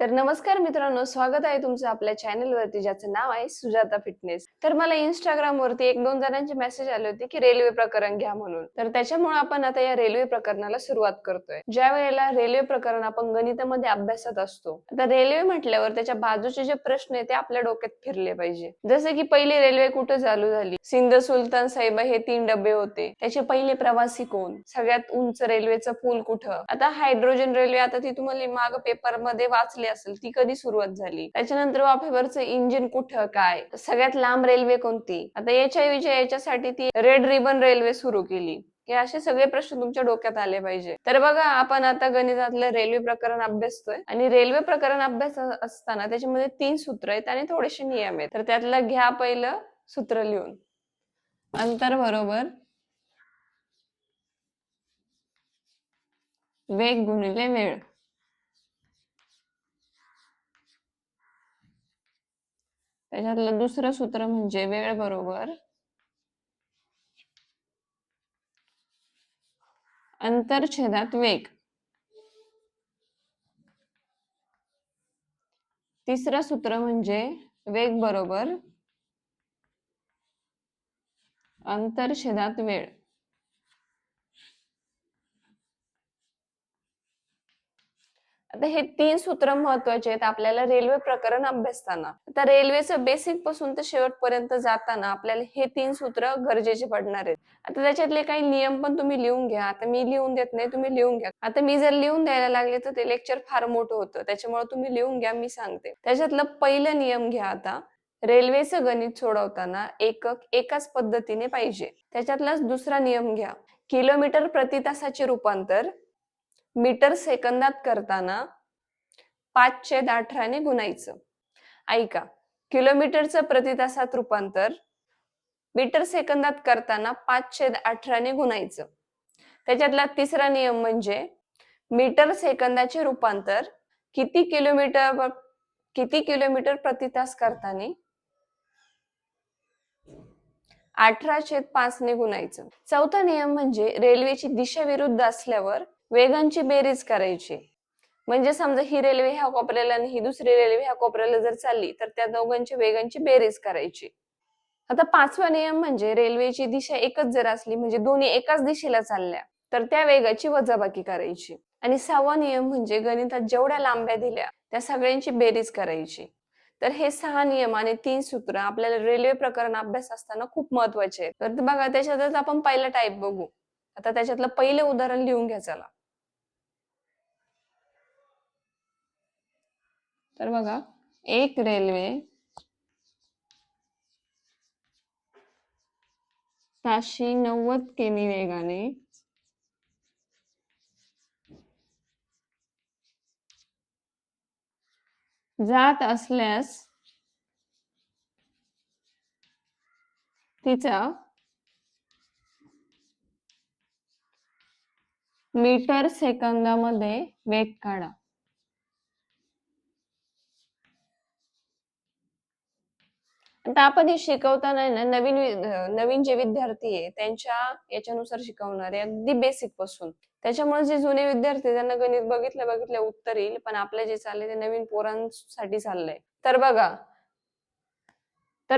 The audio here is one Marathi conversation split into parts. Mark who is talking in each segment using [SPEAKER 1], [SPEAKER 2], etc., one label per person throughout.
[SPEAKER 1] तर नमस्कार मित्रांनो, स्वागत आहे तुमचं आपल्या चॅनलवरती ज्याचं नाव आहे सुजाता फिटनेस. तर मला Instagram वरती 1-2 जणांचे मेसेज आले होते की रेल्वे प्रकरण घ्या म्हणून. तर त्याच्यामुळे आपण आता या रेल्वे प्रकरणाला सुरुवात करतोय. ज्या वेळेला रेल्वे प्रकरण आपण गणितामध्ये अभ्यासत असतो. आता रेल्वे म्हटल्यावर त्याच्या बाजूचे जे प्रश्न आहेत ते आपल्या डोक्यात फिरले पाहिजे. जसे की पहिली रेल्वे कुठे चालू झाली? सिंध सुलतान साहिबा हे 3 डबे होते. त्याचे पहिले प्रवासी कोण? सगळ्यात उंच रेल्वेचं पूल कुठं? आता हायड्रोजन रेल्वे आता ती तुम्हाला माग पेपर मध्ये वाचली असेल, ती कधी सुरुवात झाली? त्याच्यानंतर वाफेवरचं इंजिन कुठं काय? सगळ्यात लांब रेल्वे कोणती? आता याच्यासाठी ती रेड रिबन रेल्वे सुरू केली. हे असे सगळे प्रश्न तुमच्या डोक्यात आले पाहिजे. तर बघा, आपण आता गणितातलं रेल्वे प्रकरण अभ्यासतोय आणि रेल्वे प्रकरण अभ्यास असताना त्याच्यामध्ये 3 सूत्र आहेत आणि थोडेसे नियम आहेत. तर त्यातलं घ्या पहिलं सूत्र लिहून. अंतर बरोबर वेग गुणिले वेळ. त्याच्यातलं दुसरं सूत्र म्हणजे वेळ बरोबर अंतर छेदात वेग. तिसरं सूत्र म्हणजे वेग बरोबर अंतर छेदात वेळ. आता हे 3 सूत्र महत्वाचे आहेत आपल्याला रेल्वे प्रकरण अभ्यासताना. आता रेल्वेचं बेसिक पासून तर शेवटपर्यंत जाताना आपल्याला हे 3 सूत्र गरजेचे पडणार आहेत. आता त्याच्यातले काही नियम पण तुम्ही लिहून घ्या. आता मी लिहून देत नाही, तुम्ही लिहून घ्या. आता मी जर लिहून द्यायला लागले तर ते लेक्चर फार मोठं होतं, त्याच्यामुळे तुम्ही लिहून घ्या, मी सांगते. त्याच्यातलं पहिलं नियम घ्या. आता रेल्वेचं गणित सोडवताना एकक एकाच पद्धतीने पाहिजे. त्याच्यातलाच दुसरा नियम घ्या. किलोमीटर प्रति तासाचे रूपांतर मीटर सेकंदात करताना 5/18 ने गुणायचं. ऐका, किलोमीटरचं प्रति तासात रूपांतर मीटर सेकंदात करताना 5/18 ने गुणायचं. त्याच्यातला तिसरा नियम म्हणजे मीटर सेकंदाचे रूपांतर किती किलोमीटर प्रति तास करताना 18/5 ने गुणायचं. चौथा नियम म्हणजे रेल्वेची दिशा विरुद्ध असल्यावर वेगांची बेरीज करायची. म्हणजे समजा ही रेल्वे ह्या कोपऱ्याला आणि ही दुसरी रेल्वे ह्या कोपऱ्याला जर चालली तर त्या दोघांच्या वेगांची बेरीज करायची. आता पाचवा नियम म्हणजे रेल्वेची दिशा एकच जर असली, म्हणजे दोन्ही एकाच दिशेला चालल्या, तर त्या वेगाची वजाबाकी करायची. आणि सहावा नियम म्हणजे गणितात जेवढ्या लांब्या दिल्या त्या सगळ्यांची बेरीज करायची. तर हे 6 नियम आणि 3 सूत्र आपल्याला रेल्वे प्रकरण अभ्यास असताना खूप महत्वाचे आहेत. तर बघा, त्याच्यातच आपण पहिला टाईप बघू. आता त्याच्यातलं पहिलं उदाहरण लिहून घ्या चला. तर बघा, एक रेल्वे ताशी 90 किमी वेगाने जात असल्यास तिचा मीटर सेकंदामध्ये वेग काढा. आता आपण हे शिकवताना ना नवीन जे विद्यार्थी आहे त्यांच्या याच्यानुसार शिकवणार आहे, अगदी बेसिक पासून. त्याच्यामुळे जे जुने विद्यार्थी त्यांना गणित बघितल्या उत्तर येईल, पण आपलं जे चाललंय ते नवीन पोरांसाठी चाललंय. तर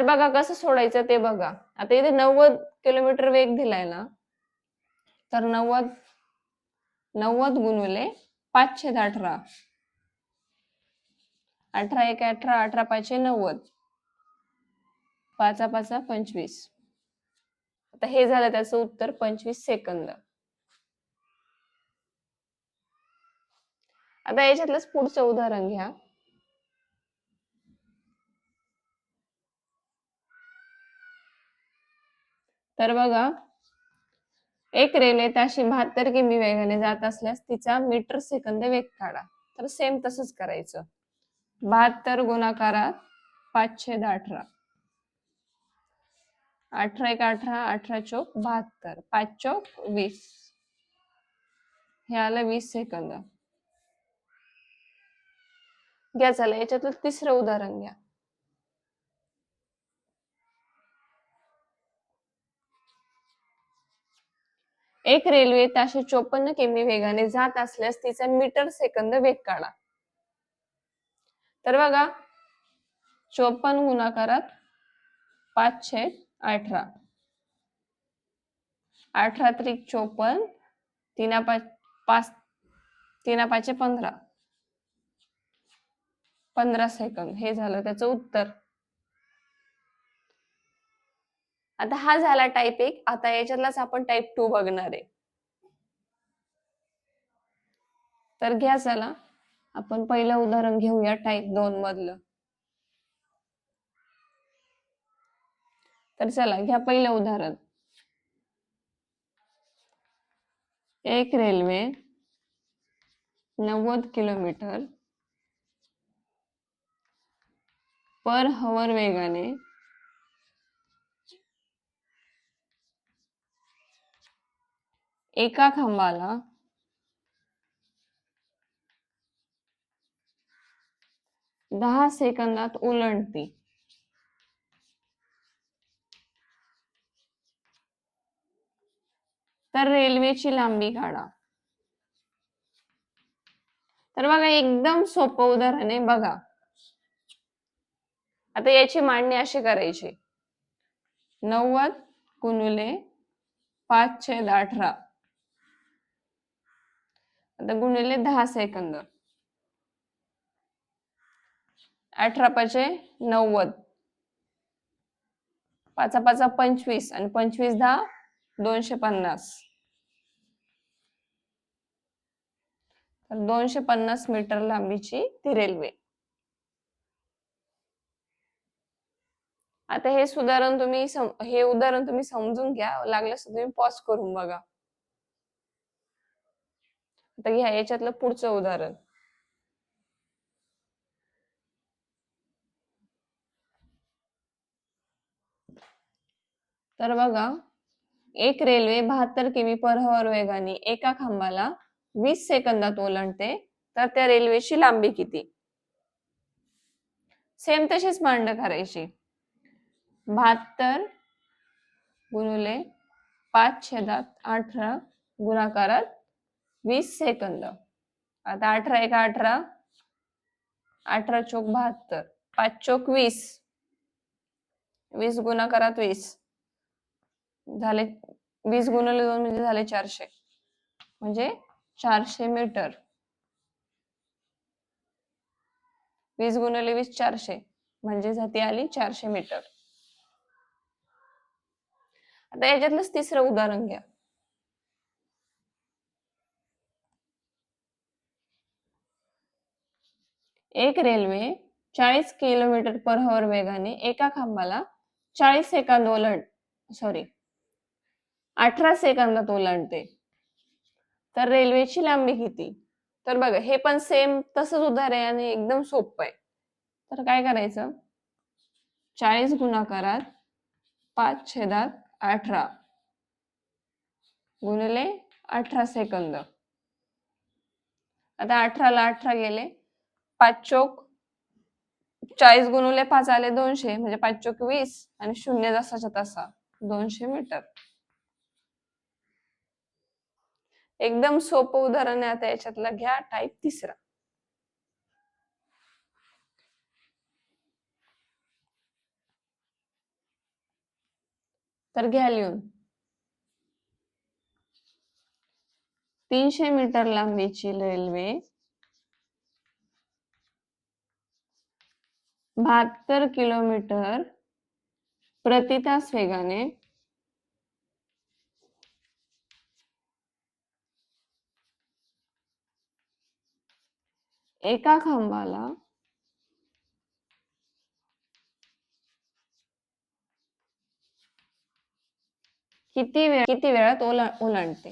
[SPEAKER 1] बघा कसं सोडायचं ते बघा. आता इथे 90 किलोमीटर वेग दिलाय ना, तर 90 गुणिले 5/18. 18 एक 18, 18 5 90, 5 5 25. आता हे झालं त्याचं उत्तर 25 सेकंद. आता याच्यातलंच पुढचं उदाहरण घ्या. तर बघा, एक रेल्वे ताशी 72 किमी वेगाने जात असल्यास तिचा मीटर सेकंद वेग काढा. तर सेम तसंच करायचं. 72 गुणाकारात 5/18. 18 एक 18, 18 चौक 72, 5 चौक 20. हे आलं 20 सेकंद. घ्या चला, याच्यातलं तिसरं उदाहरण घ्या. एक रेल्वे ताशी 54 किमी वेगाने जात असल्यास तिचा मीटर सेकंद वेग काढा. तर बघा 54 गुणाकारात 5/18, 18 त्रिक 54, 5 3 5 15, 15 सेकंद हे झालं त्याचं उत्तर. आता हा झाला टाईप 1. आता याच्यातलाच आपण टाईप 2 बघणार आहे. तर घ्या चला आपण पहिलं उदाहरण घेऊया टाईप 2 मधलं. तर चला घ्या पहिलं उदाहरण. एक रेल्वे 90 किलोमीटर पर हवर वेगाने एका खांबाला 10 सेकंदात ओलांडते. तर रेल्वेची लांबी काढा. तर बघा एकदम सोपं उदाहरण आहे बघा. आता याची मांडणी अशी करायची. 90 गुणिले 5/18 आता गुणिले 10 सेकंद. 18 5 90, 5 5 25 आणि 25 10 250. तर 250 मीटर लांबीची ती रेल्वे. आता हे उदाहरण तुम्ही समजून घ्या, लागल्यास तुम्ही पॉज करून बघा. आता घ्या याच्यातलं पुढचं उदाहरण. तर बघा एक रेल्वे 72 किमी पर हवर वेगाने एका खांबाला 20 सेकंदात ओलांडते. तर त्या रेल्वेची लांबी किती? सेम तशीच मांडणी करायची. 72 गुणिले 5/18 गुणाकारात 20 सेकंद. आता 18 1 18, 18 चौक 72, 5 चौक 20, 20 गुणाकारात 20 झाले. 20 गुणिले 2 म्हणजे झाले 400, म्हणजे 400 मीटर. 20 गुणिले 20 400 म्हणजे ती आली 400 मीटर. आता याच्यातलंच तिसरं उदाहरण घ्या. एक रेल्वे 40 किलोमीटर पर हवर वेगाने एका खांबाला 18 सेकंदात ओलांडते. तर रेल्वेची लांबी किती? तर बघा हे पण सेम तसंच उदाहरण आहे आणि एकदम सोपं आहे. तर काय करायचं? 40 गुणाकारात 5/18 गुणिले 18 सेकंद. आता 18 ला 18 गेले, 5 चौक 40 गुणिले 5 आले 200 म्हणजे 5 चौक 20 आणि 0 जसाच्या तसा 200 मीटर. एकदम सोपं उदाहरण आहे. आता याच्यातला घ्या टाईप 3. तर घ्या लिहून. 300 मीटर लांबीची रेल्वे 72 किलोमीटर प्रति तास वेगाने एका खांबाला किती वेळात ओलांडते?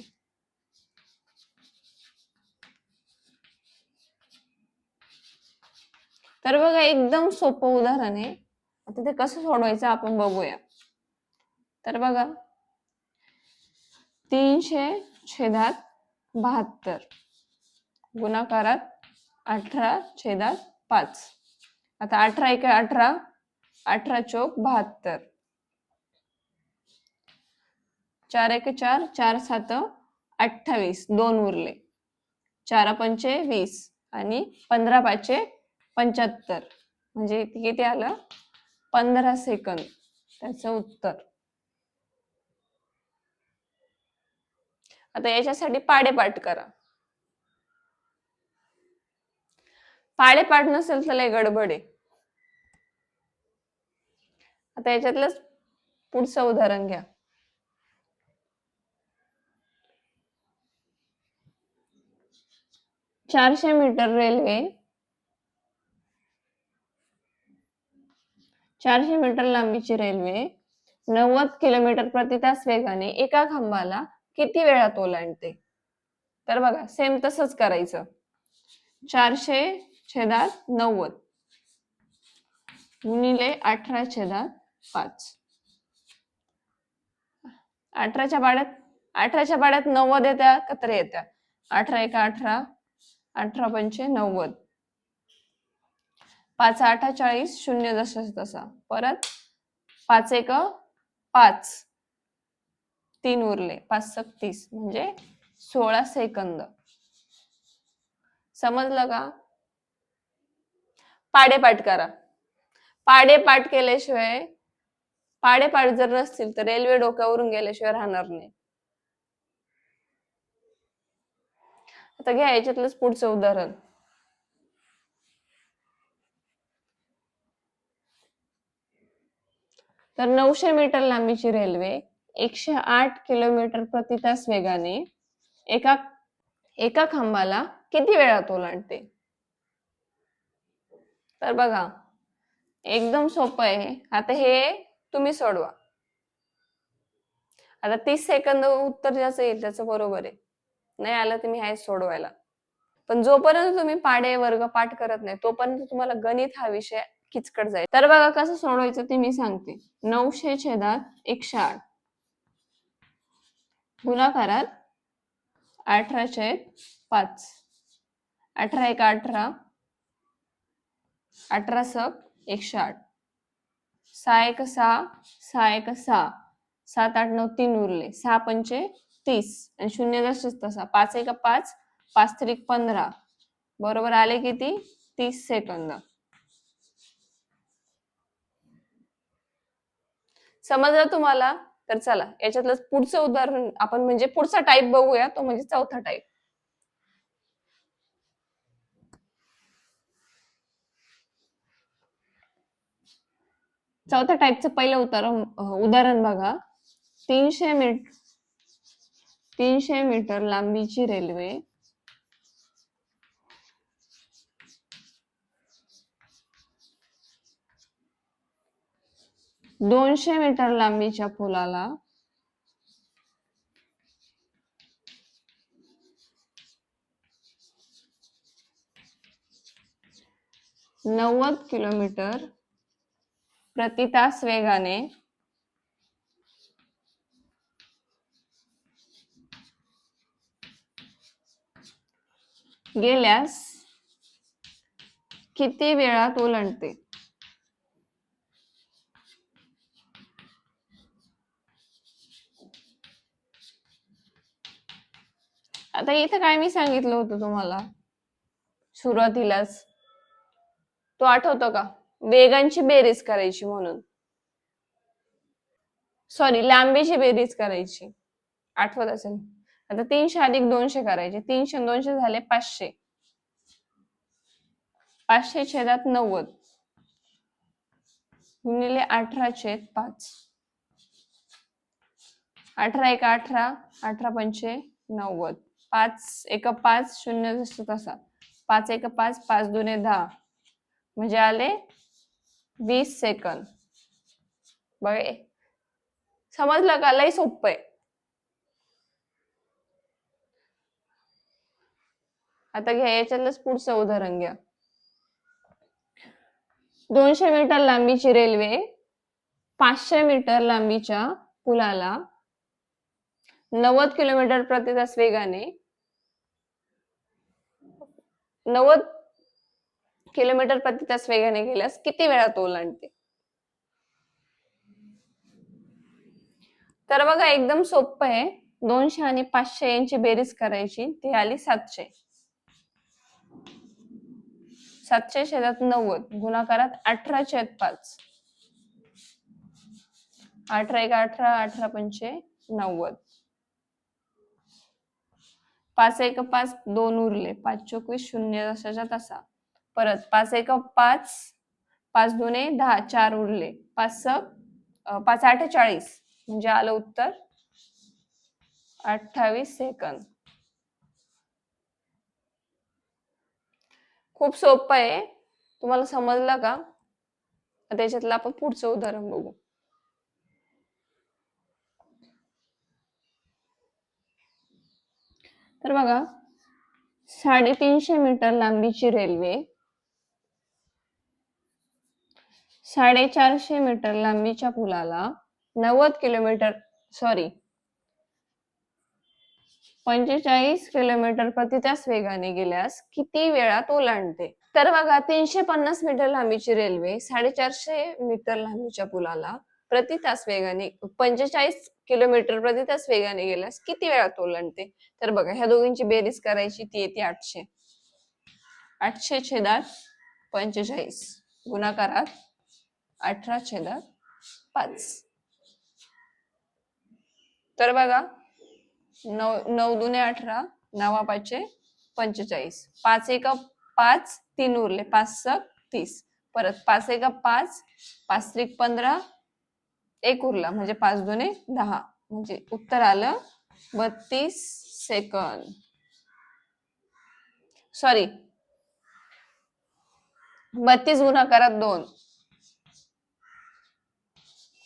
[SPEAKER 1] तर बघा एकदम सोपं उदाहरण आहे. आता ते कसं सोडवायचं आपण बघूया. तर बघा 300/72 गुणाकारात 18/5. आता 18 1 18, 18 चौक 72, 4 1 4, 4 7 28, 2 उरले, 4 5 20 आणि 15 5 75 म्हणजे इथे किती आलं? 15 सेकंद. त्याचं उत्तर. आता याच्यासाठी पाढेपाठ करा. पाढेपाठ नसेल तर लय गडबड आहे. आता याच्यातलंच पुढचं उदाहरण घ्या. 400 मीटर रेल्वे 400 मीटर लांबीची रेल्वे 90 किलोमीटर प्रति तास वेगाने एका खांबाला किती वेळात ओलांडते? तर बघा सेम तसंच करायचं. 400/90 गुणिले 18/5. 18च्या पाड्यात 90 येत्या का तर येत्या. 18 एका 18, 18 पंचे 90. 5 8 40, 0 जसं तसा. परत 5 एक 5, 3 उरले, 5 सक 30 म्हणजे 16 सेकंद. समजलं का? पाढेपाठ करा. पाढेपाठ केल्याशिवाय, पाढेपाठ जर नसतील तर रेल्वे डोक्यावरून गेल्याशिवाय राहणार नाही. आता घ्या याच्यातलंच पुढचं उदाहरण. तर 900 मीटर लांबीची रेल्वे 108 किलोमीटर प्रति तास वेगाने एका खांबाला किती वेळात ओलांडते? तर बघा एकदम सोपं आहे. आता हे तुम्ही सोडवा. आता 30 सेकंद उत्तर ज्याचं येईल त्याचं बरोबर आहे. नाही आलं तुम्ही आहे सोडवायला. पण जोपर्यंत तुम्ही पाढे वर्ग पाठ करत नाही तोपर्यंत तुम्हाला गणित हा विषय किचकट जाईल. तर बघा कसं सोडवायचं ते मी सांगते. 900/108 गुणाकारात 18/5. 18 एक 18, 18 सक 108, 6 एक 6, 6 एक 6, 7 8 9 3 उरले, 6 पंचे 30 आणि 0 जसंच तसा. 5 एक 5, 5 त्रिक 15. बरोबर आले किती? 30 सेकंद. समजलं तुम्हाला? तर चला याच्यातलं पुढचं उदाहरण आपण म्हणजे पुढचा टाईप बघूया. तो म्हणजे चौथा टाईप. चौथ्या टाईपचं पहिलं उदाहरण बघा. 300 मीटर लांबीची रेल्वे 200 मीटर लांबीच्या पुलाला 90 किलोमीटर प्रति तास वेगाने गेल्यास किती वेळात ओलांडते? आता इथं काय मी सांगितलं होतं तुम्हाला सुरुवातीलाच, तो आठवतो का? वेगांची बेरीज करायची म्हणून. सॉरी, लांबीची बेरीज करायची. आठवत असेल. आता 300 अधिक 200 करायचे. 300 आणि 200 झाले 500. 500/90 गुणिले 18/5. 18 एक 18, 18 पंचे 90. 5 एक 5, 0 जसं तसा. 5 एक 5, 5 दुने 10 म्हणजे आले 20 सेकंद. बघे समजलं का? लय सोपं आहे. आता घ्या याच्यातलंच पुढचं उदाहरण घ्या. 200 मीटर लांबीची रेल्वे 500 मीटर लांबीच्या पुलाला 90 किलोमीटर प्रति तास वेगाने 90 किलोमीटर प्रति तास वेगाने गेल्यास किती वेळात ओलांडते? तर बघा एकदम सोपं आहे. 200 आणि 500 यांची बेरीज करायची. ती आली 700. 700/90 गुणाकारात 18/5. 18 एक 18, 18 पंचे 90. 5 एक 5, 2 उरले. 5 चोक 20, 0 जसाच्या तसा. परत 5 एक 5, 5 दुने 10, 4 उरले. 5 8 40, म्हणजे आलं उत्तर 28 सेकंद. खूप सोपं आहे. तुम्हाला समजलं का? त्याच्यातलं आपण पुढचं उदाहरण बघू. तर बघा, 350 मीटर लांबीची रेल्वे 450 मीटर लांबीच्या पुलाला 45 किलोमीटर प्रति तास वेगाने गेल्यास किती वेळात ओलांडते? तर बघा, 350 मीटर लांबीची रेल्वे 450 मीटर लांबीच्या पुलाला प्रति तास वेगाने 45 किलोमीटर प्रति तास वेगाने गेल्यास किती वेळात ओलांडते? तर बघा, ह्या दोघींची बेरीज करायची, ती येते 800. 800/45 गुणाकारात 18/5. तर बघा, 9 दुने 18, 9 5 45. 5 एक 5, 3 उरले. 5 30. परत 5 एक 5, 5 त्रिक 15, 1 उरला, म्हणजे 5 दुने 10, म्हणजे उत्तर आलं 32 सेकंद. सॉरी, 32 गुणाकारात 2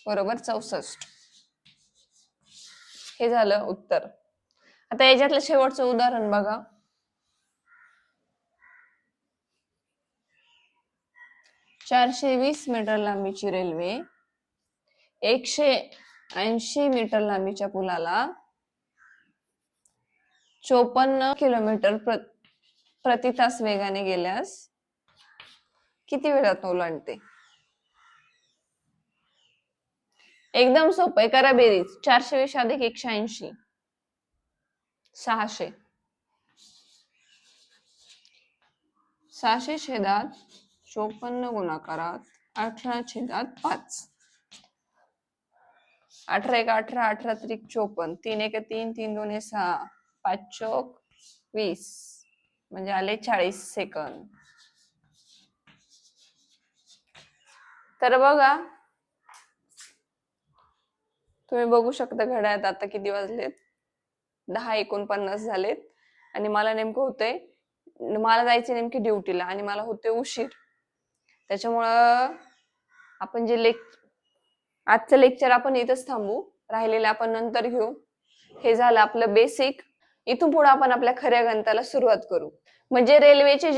[SPEAKER 1] बरोबर 64. हे झालं उत्तर. आता याच्यातलं शेवटचं उदाहरण बघा. 420 मीटर लांबीची रेल्वे 180 मीटर लांबीच्या पुलाला 54 किलोमीटर प्रति तास वेगाने गेल्यास किती वेळात ओलांडते? एकदम सोपं आहे, करा बेरीज. 420 अधिक 180, 600. 600/54 गुणाकारात 18/5. 18 एक 18, 18 त्रिक 54, 3 एक 3, 3 2 6, 5 चोक 20, म्हणजे आले 40 सेकंद. तर बघा, तुम्ही बघू शकता घड्याळात आता किती वाजलेत. 10:49 झालेत. आणि मला नेमकं होतंय, मला जायचे नेमकी ड्युटीला आणि मला होते उशीर. त्याच्यामुळं आपण जे आजचं लेक्चर आपण इथंच थांबू, राहिलेलं आपण नंतर घेऊ. हे झालं आपलं बेसिक. इथून पुढे आपण आपल्या खऱ्या गणिताला सुरुवात करू. म्हणजे रेल्वेचे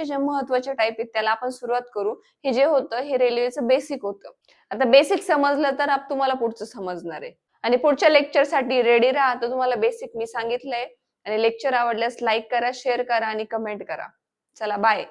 [SPEAKER 1] जे महत्वाचे टाईप आहेत त्याला आपण सुरुवात करू. हे जे होतं हे रेल्वेचं बेसिक होतं. आता बेसिक समजलं तर तुम्हाला पुढचं समजणार आहे. आणि पुढच्या लेक्चरसाठी रेडी राहा. तर तुम्हाला बेसिक मी सांगितलंय. आणि लेक्चर आवडल्यास लाईक करा, शेअर करा आणि कमेंट करा. चला, बाय.